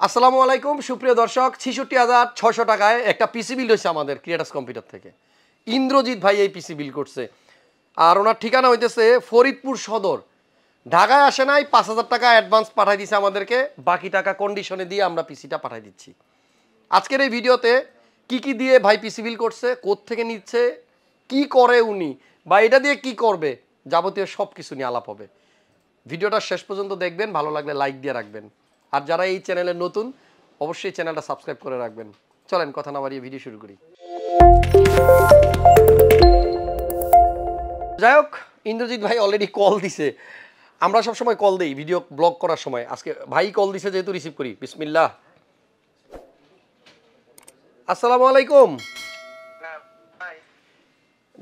আসসালামু আলাইকুম সুপ্রিয় দর্শক ৬৬,৬০০ টাকায় একটা পিসি বিল হয়েছে আমাদের ক্রিয়েটাস কম্পিউটার থেকে। ইন্দ্রজিৎ ভাই এই পিসি বিল করছে, আর ওনার ঠিকানা হইতেছে ফরিদপুর সদর। ঢাকায় আসে নাই, ৫,০০০ টাকা অ্যাডভান্স পাঠাই দিছে আমাদেরকে, বাকি টাকা কন্ডিশনে দিয়ে আমরা পিসিটা পাঠাই দিচ্ছি। আজকের এই ভিডিওতে কি দিয়ে ভাই পিসি বিল করছে, কোত্থেকে নিচ্ছে, কি করে উনি বা এটা দিয়ে কি করবে, যাবতীয় সব কিছু নিয়ে আলাপ হবে। ভিডিওটা শেষ পর্যন্ত দেখবেন, ভালো লাগলে লাইক দিয়ে রাখবেন, আর যারা এই চ্যানেলে নতুন অবশ্যই চ্যানেলটা সাবস্ক্রাইব করে রাখবেন। চলেন কথা না বাড়িয়ে ভিডিও শুরু করি। যাই হোক, ইন্দ্রজিৎ ভাই অলরেডি কল দিছে। আমরা সবসময় কল দিই ভিডিও ব্লগ করার সময়, আজকে ভাই কল দিছে যেহেতু রিসিভ করি। বিসমিল্লাহ। আসসালামু আলাইকুম।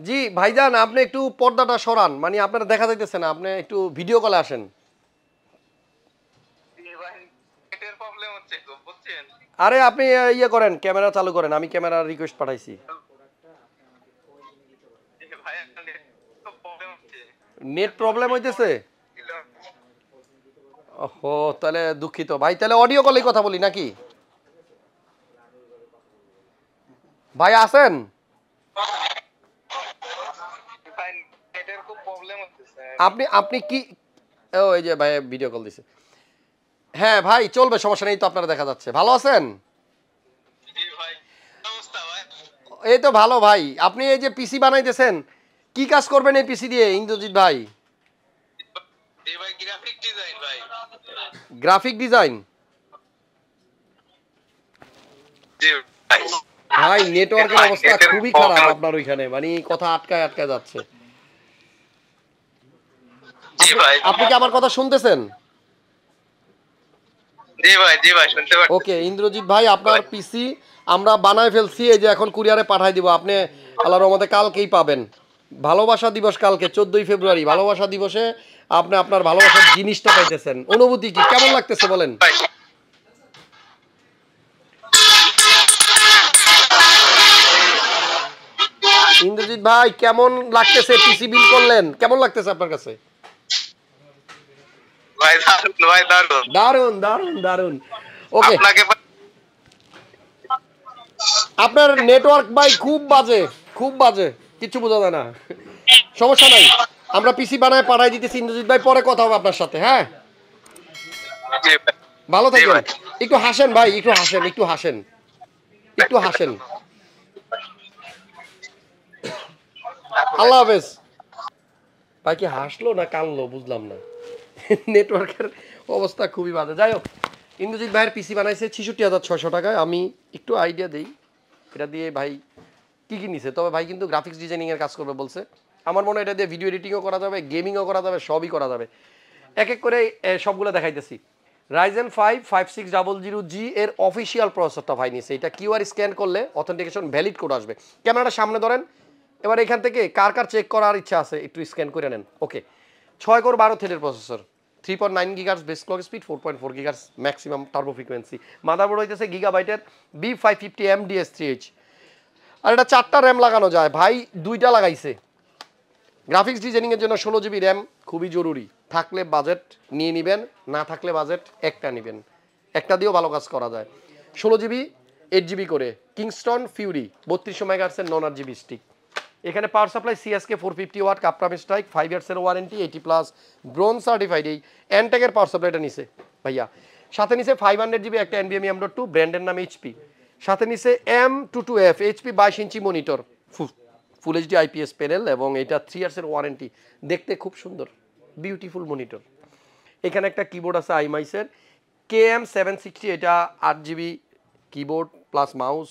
জি ভাইজান, আপনি একটু পর্দাটা সরান, মানে আপনারা দেখা যাইতেছে না, আপনি একটু ভিডিও কলে আসেন। আরে আপনি ইয়ে করেন, ক্যামেরা চালু করেন, আমি ক্যামেরা রিকোয়েস্ট পাঠাইছি। নেট প্রবলেম হইতেছে? ওহো, তাহলে দুঃখিত ভাই, তাহলে অডিও কলেই কথা বলি নাকি? ভাই আছেন? আপনি কি ওই যে ভাই ভিডিও কল দিছে। হ্যাঁ ভাই চলবে, সমস্যা নেই তো, আপনারা দেখা যাচ্ছে। ভালো আছেন? এই তো ভালো ভাই। আপনি এই যে পিসি বানাইতেছেন, কি কাজ করবেন এই পিসি দিয়ে ইন্দ্রজিৎ ভাই? Graphic design. ভাই নেটওয়ার্কের অবস্থা খুবই খারাপ আপনার ওইখানে, মানে কথা আটকায় আটকায় যাচ্ছে। আপনি কি আমার কথা শুনতেছেন? ওকে ইন্দ্রজিৎ ভাই, আপনার পিসি আমরা বানায় ফেলছি, এই যে এখন কুরিয়ারে পাঠাই দিব। আপনি আল্লাহর রহমতে কালকেই পাবেন। ভালোবাসা দিবস কালকে 14ই ফেব্রুয়ারি, ভালোবাসা দিবসে আপনি আপনার ভালোবাসার জিনিসটা পাইতেছেন। অনুভূতি কি, কেমন লাগতেছে বলেন? ইন্দ্রজিৎ ভাই কেমন লাগতেছে, পিসি বিল করলেন, কেমন লাগতেছে আপনার কাছে? দারুন দারুন দারুন। ওকে, আপনার নেটওয়ার্ক ভাই খুব বাজে, খুব বাজে, কিছু বোঝা যায় না। সমস্যা নাই, আমরা পিসি বানায় পাঠাই দিতেছি ইন্দ্রজিৎ ভাই, পরে কথা হবে আপনার সাথে। হ্যাঁ ভালো থাকবেন। একটু হাসেন ভাই, একটু হাসেন, একটু হাসেন, একটু হাসেন। আল্লাহ হাফেজ। ভাই কি হাসলো না কানলো বুঝলাম না, নেটওয়ার্কের অবস্থা খুবই বাজে। যাই হোক, ইন্দ্রজিৎ ভাইয়ের পিসি বানাইছে ৬৬,৬০০ টাকায়। আমি একটু আইডিয়া দিই এটা দিয়ে ভাই কি নিছে। তবে ভাই কিন্তু গ্রাফিক্স ডিজাইনিংয়ের কাজ করবে বলছে। আমার মনে হয় এটা দিয়ে ভিডিও এডিটিংও করা যাবে, গেমিংও করা যাবে, সবই করা যাবে। এক এক করে সবগুলো দেখাইতেছি। Ryzen 5 5600G এর অফিসিয়াল প্রসেসরটা ভাই নিছে। এটা কিউআর স্ক্যান করলে অথেন্টিকেশন ভ্যালিড কোড আসবে। ক্যামেরাটা সামনে ধরেন, এবার এখান থেকে কার কার চেক করার ইচ্ছা আছে একটু স্ক্যান করে নেন। ওকে, 6 কোর 12 থ্রেডের processor, 3.9 GHz base clock speed, 4.4 GHz maximum turbo frequency. Motherboard হইতেছে গিগাবাইটের B550 MDS3H। আর এটা 4টা র্যাম লাগানো যায়, ভাই 2টা লাগাইছে। গ্রাফিক্স ডিজাইনিংয়ের জন্য 16GB র্যাম খুবই জরুরি, থাকলে বাজেট নিয়ে নেবেন, না থাকলে বাজেট একটা নেবেন, একটা দিয়েও ভালো কাজ করা যায়। 16GB 8GB করে কিংস্টন ফিউরি 3200 মেগাহার্টজের নন RGB স্টিক। এখানে power supply CSK 450 watt, CUPRUM strike, 5 ইয়ার্সের ওয়ারেন্টি, 80+ ব্রোঞ্জ সার্টিফাইড। এই অ্যান্টেকের পাওয়ার সাপ্লাইটা নিছে ভাইয়া। সাথে নিছে 500GB একটা NVMe M.2, ব্র্যান্ডের নাম HP। সাথে নিছে M22F HP 22 ইঞ্চি মনিটর, ফুল HD IPS প্যানেল, এবং এটা 3 ইয়ার্সের ওয়ারেন্টি। দেখতে খুব সুন্দর, বিউটিফুল মনিটর। এখানে একটা কিবোর্ড আছে IMICE-এর KM760, এটা 8GB keyboard plus mouse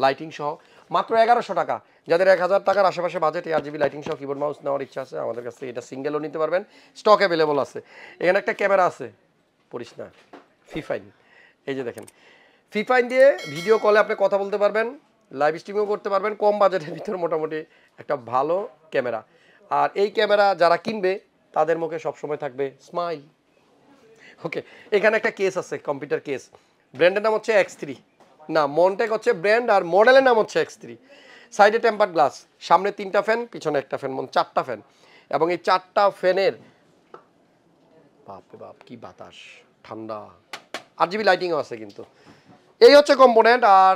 lighting সহ, মাত্র 1100 টাকা। যাদের 1000 টাকার আশেপাশে বাজেট, 8GB লাইটিং সহ কিবোর্ড মাউস নেওয়ার ইচ্ছা আছে আমাদের কাছে, এটা সিঙ্গেলও নিতে পারবেন, স্টক অ্যাভেলেবল আছে। এখানে একটা ক্যামেরা আছে, পড়িস না, ফিফাইন। এই যে দেখেন, ফিফাইন দিয়ে ভিডিও কলে আপনি কথা বলতে পারবেন, লাইভ স্ট্রিমিংও করতে পারবেন, কম বাজেটের ভিতরে মোটামুটি একটা ভালো ক্যামেরা। আর এই ক্যামেরা যারা কিনবে তাদের মুখে সবসময় থাকবে স্মাইল। ওকে, এখানে একটা কেস আছে, কম্পিউটার কেস, ব্র্যান্ডের নাম হচ্ছে X3, না মন্টেক হচ্ছে ব্র্যান্ড, আর মডেলের নাম হচ্ছে X3। সাইডে টেম্পার্ড গ্লাস, সামনে 3টা ফ্যান, পিছনে একটা ফ্যান, 4টা ফ্যান। এবং এই 4টা ফ্যানের বাপরে বাপ কি বাতাস, ঠান্ডা। RGB লাইটিংও আছে কিন্তু। এই হচ্ছে কম্পোনেন্ট। আর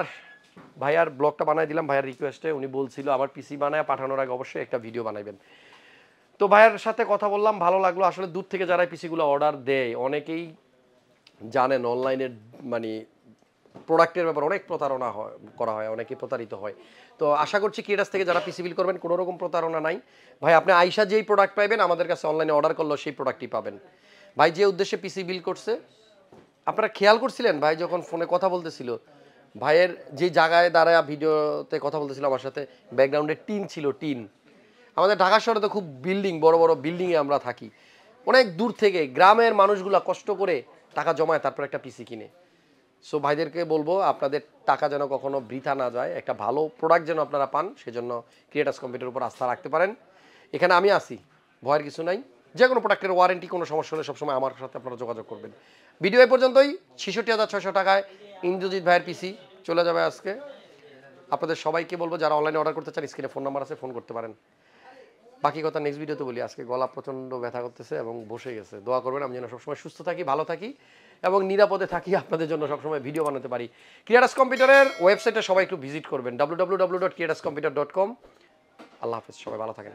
ভাইয়ার ব্লগটা বানাই দিলাম ভাইয়ার রিকোয়েস্টে, উনি বলছিল আমার পিসি বানায় পাঠানোর আগে অবশ্যই একটা ভিডিও বানাইবেন। তো ভাইয়ার সাথে কথা বললাম, ভালো লাগলো। আসলে দূর থেকে যারা পিসিগুলো অর্ডার দেয় অনেকেই জানেন অনলাইনের মানে প্রোডাক্টের ব্যাপারে অনেক প্রতারণা করা হয়, অনেকেই প্রতারিত হয়। তো আশা করছি Creatus থেকে যারা পিসি বিল করবেন কোনো রকম প্রতারণা নাই। ভাই আপনি আইসা যেই প্রোডাক্ট পাইবেন আমাদের কাছে অনলাইনে অর্ডার করলেও সেই প্রোডাক্টই পাবেন। ভাই যে উদ্দেশ্যে পিসি বিল করছে আপনারা খেয়াল করছিলেন ভাই যখন ফোনে কথা বলতেছিল, ভাইয়ের যে জায়গায় দাঁড়ায় ভিডিওতে কথা বলতেছিল আমার সাথে, ব্যাকগ্রাউন্ডে টিন ছিল, টিন। আমাদের ঢাকা শহরে তো খুব বিল্ডিং, বড় বড় বিল্ডিংয়ে আমরা থাকি, অনেক দূর থেকে গ্রামের মানুষগুলা কষ্ট করে টাকা জমায় তারপর একটা পিসি কিনে। সো ভাইদেরকে বলবো আপনাদের টাকা যেন কখনো বৃথা না যায়, একটা ভালো প্রোডাক্ট যেন আপনারা পান, সেজন্য Creatus কম্পিউটারের উপর আস্থা রাখতে পারেন। এখানে আমি আছি, ভয়ের কিছু নাই। যে কোনো প্রোডাক্টের ওয়ারেন্টি কোনো সমস্যা হলে সবসময় আমার সাথে আপনারা যোগাযোগ করবেন। ভিডিও এই পর্যন্তই। 66,600 টাকায় ইন্দ্রজিৎ ভাইয়ের পিসি চলে যাবে আজকে। আপনাদের সবাইকে বলবো যারা অনলাইনে অর্ডার করতে চান স্ক্রিনে ফোন নাম্বার আছে, ফোন করতে পারেন। বাকি কথা নেক্সট ভিডিওতে বলি। আজকে গলা প্রচণ্ড ব্যথা করতেছে এবং বসে গেছে। দোয়া করবেন আমি যেন সবসময় সুস্থ থাকি, ভালো থাকি এবং নিরাপদে থাকি, আপনাদের জন্য সবসময় ভিডিও বানাতে পারি। Creatus কম্পিউটারের ওয়েবসাইটে সবাই একটু ভিজিট করবেন, www.creatuscomputer.com। আল্লাহ হাফেজ, সবাই ভালো থাকেন।